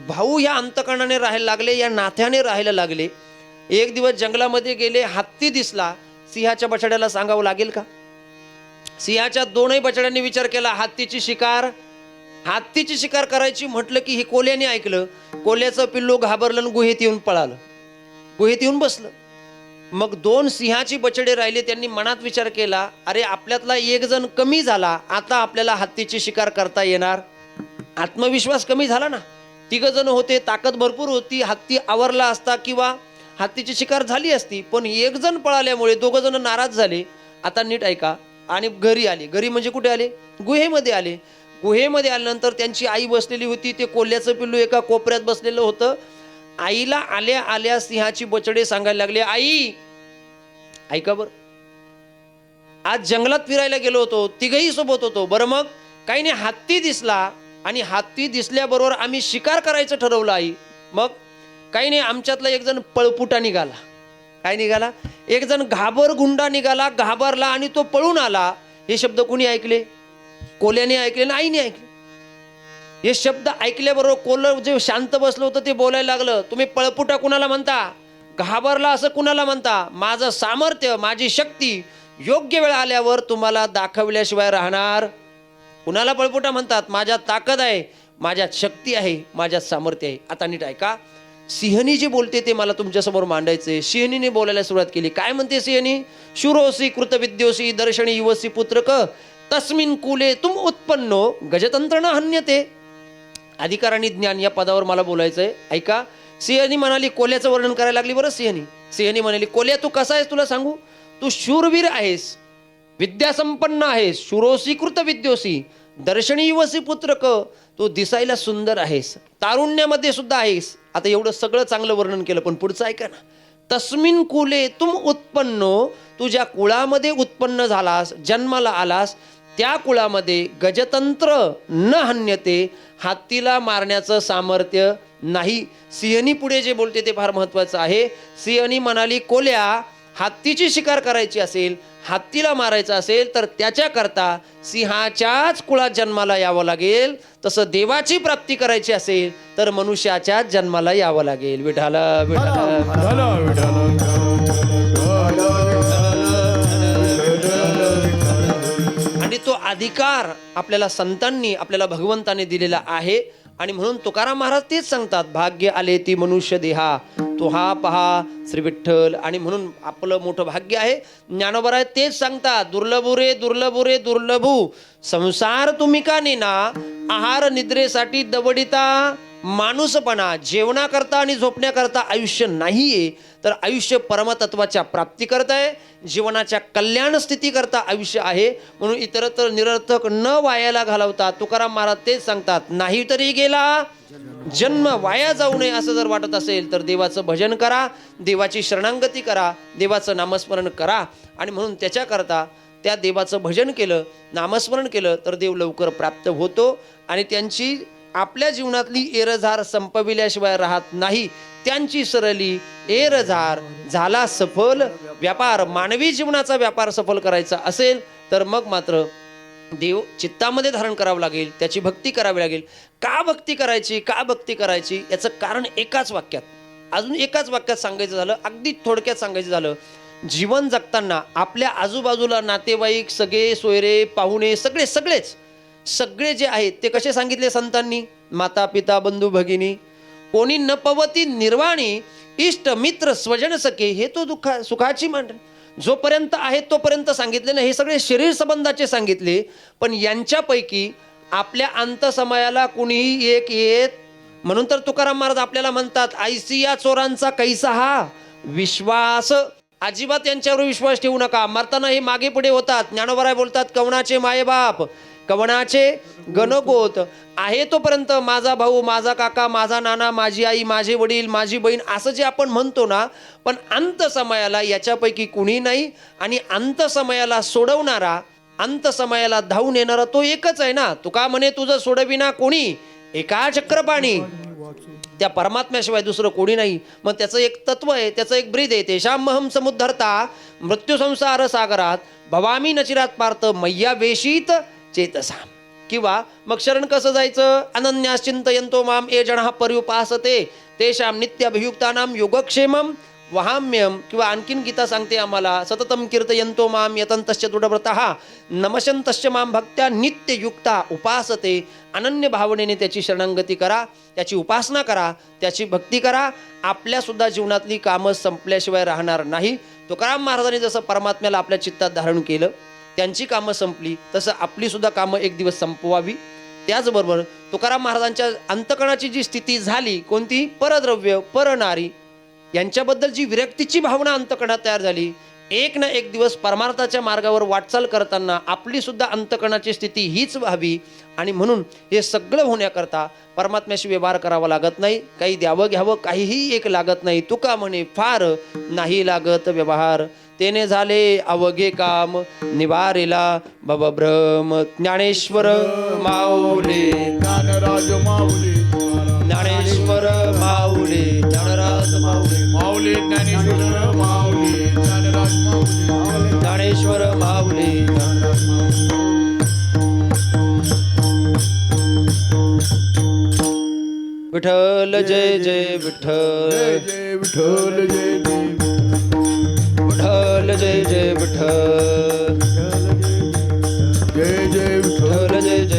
S1: भाऊ या अंतकरणाने राहायला लागले, या नात्याने राहायला लागले. एक दिवस जंगलामध्ये गेले, हत्ती दिसला. सिंहाच्या बछड्याला सांगावं लागेल का? सिंहाच्या 2ही बछड्यांनी विचार केला हत्तीची शिकार करायची म्हटलं की हे कोल्याने ऐकलं. कोल्याचं पिल्लू घाबरलं आणि गुहेत येऊन पळालं, गुहेत येऊन बसलं. मग 2 सिंहाची बछडे राहिले. त्यांनी मनात विचार केला अरे आपल्यातला 1 जण कमी झाला, आता आपल्याला हत्तीची शिकार करता येणार. आत्मविश्वास कमी झाला ना. 3 जण होते, ताकद भरपूर होती, हत्ती आवरला असता किंवा हत्तीची शिकार झाली असती. पण 1 जण पळाल्यामुळे 2 जण नाराज झाले. आता नीट ऐका. आणि घरी आले. घरी म्हणजे कुठे आले? गुहेमध्ये आले. गुहेमध्ये आल्यानंतर त्यांची आई बसलेली होती. ते कोल्ह्याचं पिल्लू एका कोपऱ्यात बसलेलं होतं. आईला आल्या आल्या सिंहाची बछडे सांगायला लागले आई ऐका बर, आज जंगलात फिरायला गेलो होतो, तिघही सोबत होतो. बरं मग काही नाही, हत्ती दिसला आणि हत्ती दिसल्याबरोबर आम्ही शिकार करायचं ठरवलं आई. मग काही नाही, आमच्यातला एक जण पळपुटा निघाला. काय निघाला? एक जण घाबरगुंडा निघाला, घाबरला आणि तो पळून आला. हे शब्द कुणी ऐकले? कोल्याने ऐकले ना आईने ऐकले. हे शब्द ऐकल्याबरोबर कोल्ह जे शांत बसलं होतं ते बोलायला लागलं, तुम्ही पळपुटा कुणाला म्हणता? घाबरला असं कुणाला म्हणता? माझं सामर्थ्य, माझी शक्ती योग्य वेळ आल्यावर तुम्हाला दाखवल्याशिवाय राहणार. कुणाला पळपुटा म्हणतात? माझ्यात ताकद आहे, माझ्यात शक्ती आहे, माझ्यात सामर्थ्य आहे. आता नीट ऐका, सिंहनी जे बोलते ते मला तुमच्यासमोर मांडायचे. सिंहनीने बोलायला सुरुवात केली. काय म्हणते सिंहनी? शूरोसी कृतविद्योसी दर्शनी युवसी पुत्रक तस्मिन कुले तुम उत्पन्नो गजतंत्र न हन्यते. अधिकार आणि ज्ञान या पदावर मला बोलायचंय. ऐका, सिंहनी म्हणाली, कोल्याचं वर्णन करायला लागली. बरं सिंहनी म्हणाली, कोल्या तू कसा आहेस तुला सांगू. तू शूरवीर आहेस, विद्यासंपन्न आहेस, शूरोसी कृत विद्योसी दर्शनी युवसी पुत्रक, तू दिसायला सुंदर आहेस, तारुण्यामध्ये सुद्धा आहेस. आता एवढं सगळं चांगलं वर्णन केलं, पण पुढचं ऐका ना. तस्मिन कुले तुम उत्पन्नो, तू ज्या कुळामध्ये उत्पन्न झालास, जन्माला आलास, त्या कुळामध्ये गजतंत्र न हन्यते, हत्तीला मारण्याचं सामर्थ्य नाही. सिंहनी पुढे जे बोलते ते फार महत्वाचं आहे. सिंहनी म्हणाली, कोल्या हत्तीची शिकार करायची असेल, हत्तीला मारायचं असेल तर त्याच्याकरता सिंहाच्याच कुळात जन्माला यावं लागेल. तसं देवाची प्राप्ती करायची असेल तर मनुष्याच्याच जन्माला यावं लागेल. विठाला आणि तो अधिकार आपल्याला संतांनी, आपल्याला भगवंताने दिलेला आहे. आणि म्हणून तुकाराम महाराज तेच सांगतात, भाग्य आले ती मनुष्य देहा, तो हा पहा श्री विठ्ठल. आणि म्हणून आपलं मोठं भाग्य आहे. ज्ञानोबा राय तेच सांगतात, दुर्लभू रे दुर्लभू रे दुर्लभू, संसार तुम्ही का नेना, आहार निद्रेसाठी दवडिता माणूसपणा. जेवणाकरता आणि झोपण्याकरता आयुष्य नाहीये, तर आयुष्य परमतत्वाच्या प्राप्ती करताय, जीवनाच्या कल्याण स्थिती करता आयुष्य आहे. म्हणून इतरत्र निरर्थक न वायाला घालवता तुकाराम महाराज तेच सांगतात, नाही तरी गेला जन्म वाया जाऊ नये असं जर वाटत असेल तर देवाचं भजन करा, देवाची शरणागती करा, देवाचं नामस्मरण करा. आणि म्हणून त्याच्याकरता त्या देवाचं भजन केलं, नामस्मरण केलं तर देव लवकर प्राप्त होतो. आणि त्यांची आपल्या जीवनातली एरझार संपविल्याशिवाय राहत नाही. त्यांची सरली एरझार झाला सफल व्यापार. मानवी जीवनाचा व्यापार सफल करायचा असेल तर मग मात्र देव चित्तामध्ये धारण करावं लागेल, त्याची भक्ती करावी लागेल. का भक्ती करायची, का भक्ती करायची याचं कारण एकाच वाक्यात, अजून एकाच वाक्यात सांगायचं झालं, अगदी थोडक्यात सांगायचं झालं, जीवन जगताना आपल्या आजूबाजूला नातेवाईक, सगळे सोयरे, पाहुणे, सगळे जे आहेत ते कसे सांगितले संतांनी? माता पिता बंधू भगिनी, कोणी न पवती निर्वाणी, इष्ट मित्र स्वजन सखे, हे तो सुखाची मांडण. जोपर्यंत आहे तोपर्यंत सांगितले ना, हे सगळे शरीर संबंधाचे सांगितले. पण यांच्यापैकी आपल्या अंतसमयाला कुणीही एक येत. म्हणून तर तुकाराम महाराज आपल्याला म्हणतात, ऐसी या चोरांचा कैसा हा विश्वास. अजिबात यांच्यावर विश्वास ठेवू नका. मरताना हे मागे पुढे होतात. ज्ञानोबा बोलतात, कवनाचे मायबाप, कवनाचे गणगोत, आहे तोपर्यंत माझा भाऊ, माझा काका, माझा नाना, माझी आई, माझे वडील, माझी बहीण, असं जे आपण म्हणतो ना, पण अंतसमयाला याच्यापैकी कुणी नाही. आणि अंतसमयाला सोडवणारा, अंतसमयाला धावून येणारा तो एकच आहे ना. तुका म्हणे तुझं सोडविना कोणी, एका चक्रपाणी, त्या परमात्म्याशिवाय दुसरं कोणी नाही. मग त्याचं एक तत्व आहे, त्याचं एक ब्रीद आहे, तेषामहम समुद्धरता मृत्यू संसार सागरात भवामी नचिरात पार्थ मय्या वेशीत चेतसा. किंवा मग शरण कसं जायचं? अनन्यास चिंतयन्तो माम ये जनाः पर्युपासते तेषां नित्याभियुक्तानां योगक्षेमं वहाम्यम. किंवा आणखीन गीता सांगते आम्हाला, सततम कीर्तयन्तो माम यतन्तश्च दृढव्रतः नमशन्तश्च माम भक्त्या नित्ययुक्ता उपासते. अनन्य भावनेने त्याची शरणागती करा, त्याची उपासना करा, त्याची भक्ती करा. आपल्या सुद्धा जीवनातली कामं संपल्याशिवाय राहणार नाही. तुकाराम महाराजांनी जसं परमात्म्याला आपल्या चित्तात धारण केलं, त्यांची कामं संपली, तसं आपली सुद्धा कामं एक दिवस संपवावी. त्याचबरोबर तुकाराम महाराजांच्या अंतकणाची जी स्थिती झाली, कोणती? परद्रव्य, परनारी यांच्याबद्दल जी विरक्तीची भावना अंतकणात तयार झाली, एक ना एक दिवस परमार्थाच्या मार्गावर वाटचाल करताना आपली सुद्धा अंतकणाची स्थिती हीच व्हावी. आणि म्हणून हे सगळं होण्याकरता परमात्म्याशी व्यवहार करावा लागत नाही, काही द्यावं घ्यावं काहीही एक लागत नाही. तुका म्हणे फार नाही लागत व्यवहार, तेने झाले अवघे काम निवारेला भवभ्रम ज्ञानेश्वर माऊली
S2: ज्ञानराज माऊली
S1: ज्ञानेश्वर माऊली ज्ञानराज माऊली
S2: माऊली ज्ञानेश्वर माऊली ज्ञानराज माऊली
S1: ज्ञानेश्वर माऊली ज्ञानराज माऊली. विठ्ठल जय जय विठ्ठल
S2: जय जय विठ्ठल जय जय
S1: विठ्ठल जय जय विठ्ठल
S2: जय जय विठ्ठल
S1: विठ्ठल जय जय